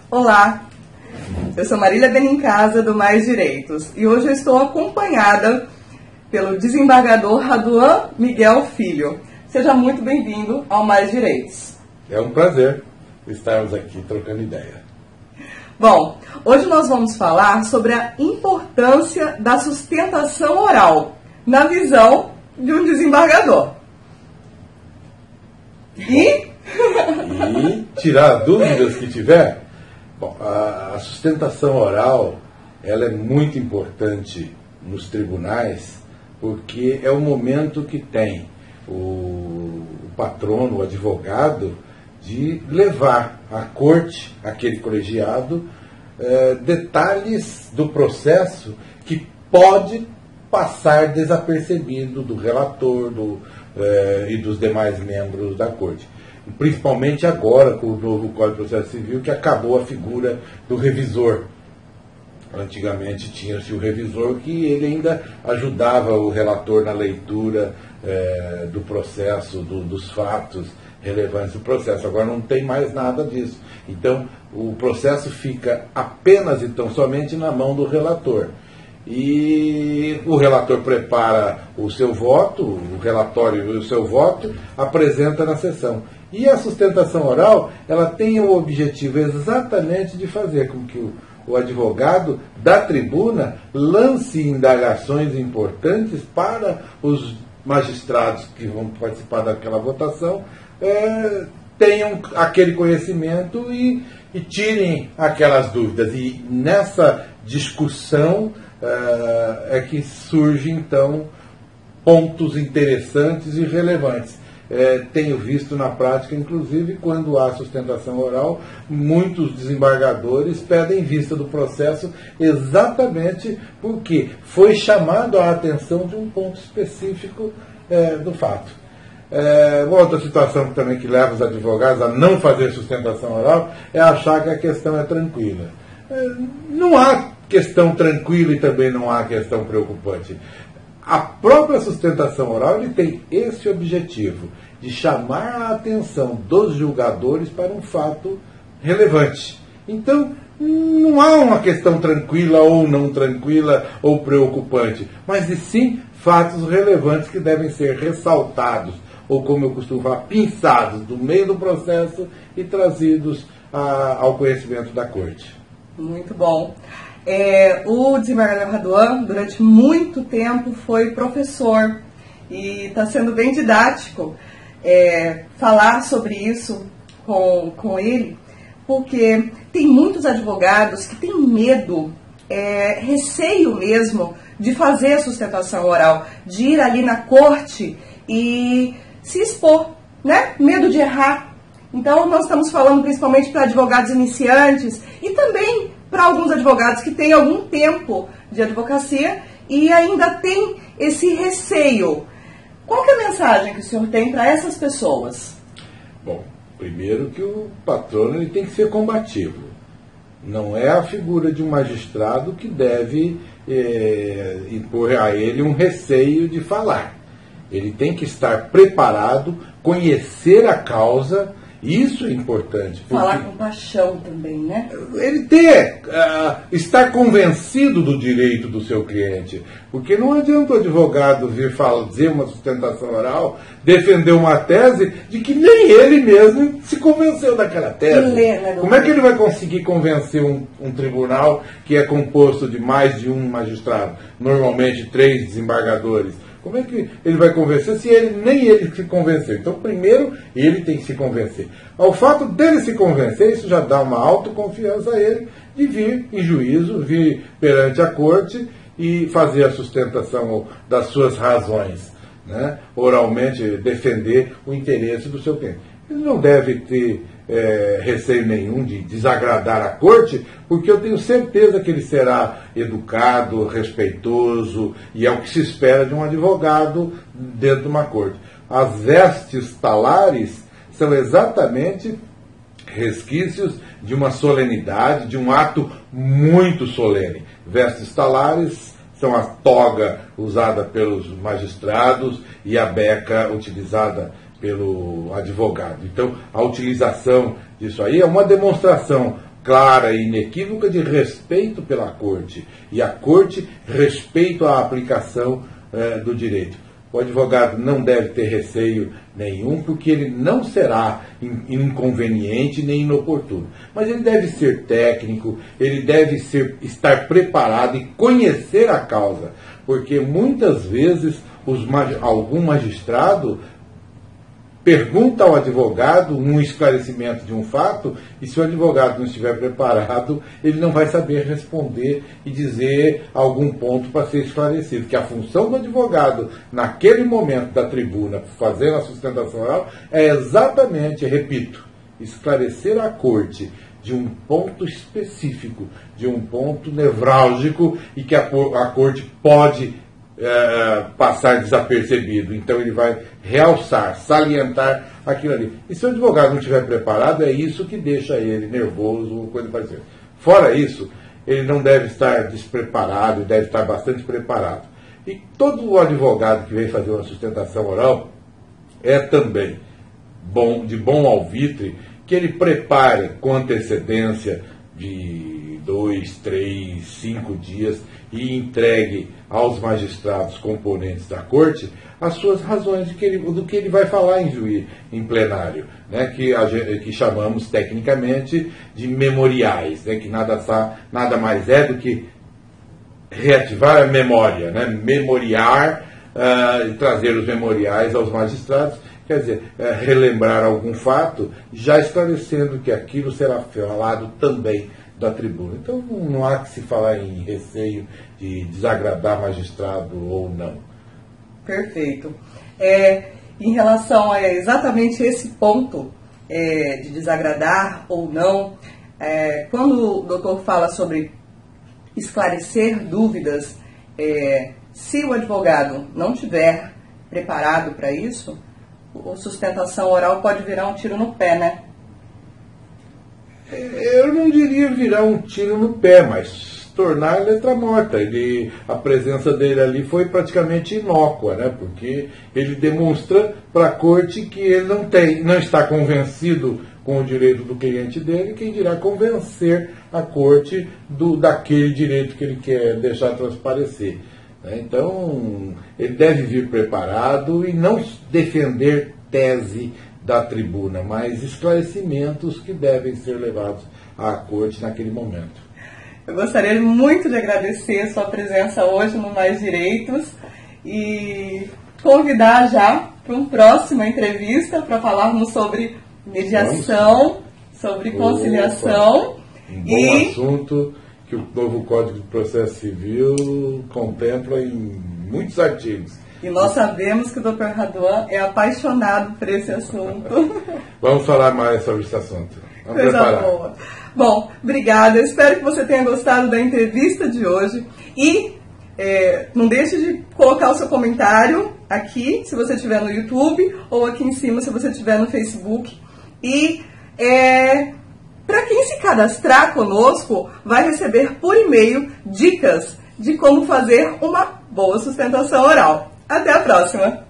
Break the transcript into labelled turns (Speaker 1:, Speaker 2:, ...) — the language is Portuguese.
Speaker 1: Olá, eu sou Marília Benincasa, do Mais Direitos, e hoje eu estou acompanhada pelo desembargador Raduan Miguel Filho. Seja muito bem-vindo ao Mais Direitos.
Speaker 2: É um prazer estarmos aqui trocando ideia.
Speaker 1: Bom, hoje nós vamos falar sobre a importância da sustentação oral na visão de um desembargador. E
Speaker 2: tirar dúvidas que tiver. Bom, a sustentação oral ela é muito importante nos tribunais porque é o momento que tem o patrono, o advogado, de levar à corte, aquele colegiado, detalhes do processo que pode passar desapercebido do relator e dos demais membros da corte. Principalmente agora, com o novo Código de Processo Civil, que acabou a figura do revisor. Antigamente tinha-se o revisor que ele ainda ajudava o relator na leitura do processo, dos fatos relevantes do processo. Agora não tem mais nada disso. Então o processo fica apenas e tão somente na mão do relator. E o relator prepara o seu voto, o relatório e o seu voto, apresenta na sessão. E a sustentação oral, ela tem o objetivo exatamente de fazer com que o advogado da tribuna lance indagações importantes para os magistrados que vão participar daquela votação, tenham aquele conhecimento e tirem aquelas dúvidas. E nessa discussão é que surgem, então, pontos interessantes e relevantes. Tenho visto na prática, inclusive, quando há sustentação oral, muitos desembargadores pedem vista do processo exatamente porque foi chamado a atenção de um ponto específico do fato. Uma outra situação também que leva os advogados a não fazer sustentação oral é achar que a questão é tranquila. Não há questão tranquila e também não há questão preocupante. A própria sustentação oral ele tem esse objetivo, de chamar a atenção dos julgadores para um fato relevante. Então, não há uma questão tranquila ou não tranquila ou preocupante, mas e sim fatos relevantes que devem ser ressaltados, ou como eu costumo falar, pinçados do meio do processo e trazidos ao conhecimento da corte.
Speaker 1: Muito bom. O desembargador Raduan, durante muito tempo, foi professor e está sendo bem didático falar sobre isso com ele, porque tem muitos advogados que têm medo, receio mesmo, de fazer a sustentação oral, de ir ali na corte e se expor, né? Medo de errar. Então, nós estamos falando principalmente para advogados iniciantes e também para alguns advogados que têm algum tempo de advocacia e ainda têm esse receio. Qual que é a mensagem que o senhor tem para essas pessoas?
Speaker 2: Bom, primeiro que o patrono ele tem que ser combativo. Não é a figura de um magistrado que deve impor a ele um receio de falar. Ele tem que estar preparado, conhecer a causa. Isso é importante.
Speaker 1: Falar com paixão também, né?
Speaker 2: Ele estar convencido do direito do seu cliente. Porque não adianta o advogado vir dizer uma sustentação oral, defender uma tese de que nem ele mesmo se convenceu daquela tese. Como é que ele vai conseguir convencer um tribunal que é composto de mais de um magistrado? Normalmente 3 desembargadores. Como é que ele vai convencer se nem ele se convenceu? Então, primeiro, ele tem que se convencer. Ao fato dele se convencer, isso já dá uma autoconfiança a ele de vir em juízo, vir perante a corte e fazer a sustentação das suas razões, né? Oralmente defender o interesse do seu cliente. Ele não deve ter receio nenhum de desagradar a corte, porque eu tenho certeza que ele será educado, respeitoso, e é o que se espera de um advogado dentro de uma corte. As vestes talares são exatamente resquícios de uma solenidade, de um ato muito solene. Vestes talares são a toga usada pelos magistrados e a beca utilizada pelo advogado. Então, a utilização disso aí é uma demonstração clara e inequívoca de respeito pela corte, e a corte respeito à aplicação do direito. O advogado não deve ter receio nenhum, porque ele não será inconveniente nem inoportuno. Mas ele deve ser técnico, ele deve estar preparado e conhecer a causa, porque muitas vezes algum magistrado pergunta ao advogado um esclarecimento de um fato, e se o advogado não estiver preparado, ele não vai saber responder e dizer algum ponto para ser esclarecido. Que a função do advogado, naquele momento da tribuna, fazendo a sustentação oral, é exatamente, repito, esclarecer a corte de um ponto específico, de um ponto nevrálgico, e que a corte pode passar desapercebido. Então ele vai realçar, salientar aquilo ali. E se o advogado não estiver preparado, é isso que deixa ele nervoso ou coisa parecida. Fora isso, ele não deve estar despreparado, deve estar bastante preparado. E todo advogado que vem fazer uma sustentação oral é também de bom alvitre que ele prepare com antecedência de 2, 3, 5 dias e entregue aos magistrados componentes da corte as suas razões do que ele vai falar em plenário, né, que chamamos tecnicamente de memoriais, né, que nada mais é do que reativar a memória, né, memoriar e trazer os memoriais aos magistrados, quer dizer, relembrar algum fato, já esclarecendo que aquilo será falado também da tribuna. Então não há que se falar em receio de desagradar magistrado ou não.
Speaker 1: Perfeito. Em relação a exatamente esse ponto de desagradar ou não, quando o doutor fala sobre esclarecer dúvidas, se o advogado não tiver preparado para isso, a sustentação oral pode virar um tiro no pé, né?
Speaker 2: Eu não diria virar um tiro no pé, mas tornar letra morta. A presença dele ali foi praticamente inócua, né? Porque ele demonstra para a corte que ele não está convencido com o direito do cliente dele, quem dirá convencer a corte daquele direito que ele quer deixar transparecer. Então, ele deve vir preparado e não defender tese da tribuna, mas esclarecimentos que devem ser levados à corte naquele momento.
Speaker 1: Eu gostaria muito de agradecer a sua presença hoje no Mais Direitos e convidar já para uma próxima entrevista para falarmos sobre mediação, sobre conciliação.
Speaker 2: Um bom assunto que o novo Código de Processo Civil contempla em muitos artigos.
Speaker 1: E nós sabemos que o Dr. Raduan é apaixonado por esse assunto.
Speaker 2: Vamos falar mais sobre esse assunto. Vamos
Speaker 1: Coisa
Speaker 2: preparar.
Speaker 1: Boa. Bom, obrigada. Espero que você tenha gostado da entrevista de hoje. E não deixe de colocar o seu comentário aqui, se você estiver no YouTube, ou aqui em cima, se você estiver no Facebook. E para quem se cadastrar conosco, vai receber por e-mail dicas de como fazer uma boa sustentação oral. Até a próxima!